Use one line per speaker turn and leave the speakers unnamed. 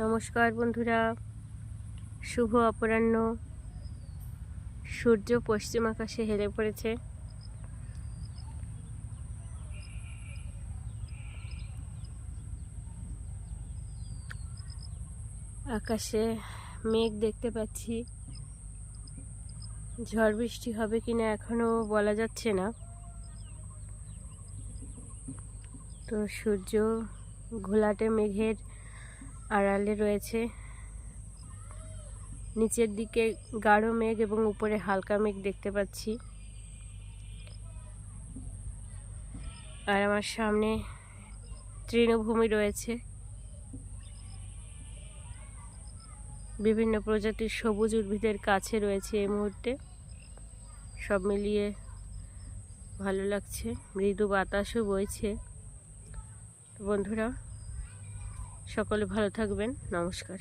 নমস্কার বন্ধুরা, শুভ অপরাহ্ন। সূর্য পশ্চিম আকাশে হেলে পড়েছে। আকাশে মেঘ দেখতে পাচ্ছি। ঝড় বৃষ্টি হবে কিনা এখনো বলা যাচ্ছে না। তো সূর্য ঘোলাটে মেঘের আড়ালে রয়েছে। নিচের দিকে গাঢ় মেঘ এবং উপরে হালকা মেঘ দেখতে পাচ্ছি। আর আমার সামনে তৃণভূমি রয়েছে। বিভিন্ন প্রজাতির সবুজ উদ্ভিদের কাছে রয়েছে এই মুহূর্তে। সব মিলিয়ে ভালো লাগছে, মৃদু বাতাসও বইছে। বন্ধুরা, সকলে ভালো থাকবেন। নমস্কার।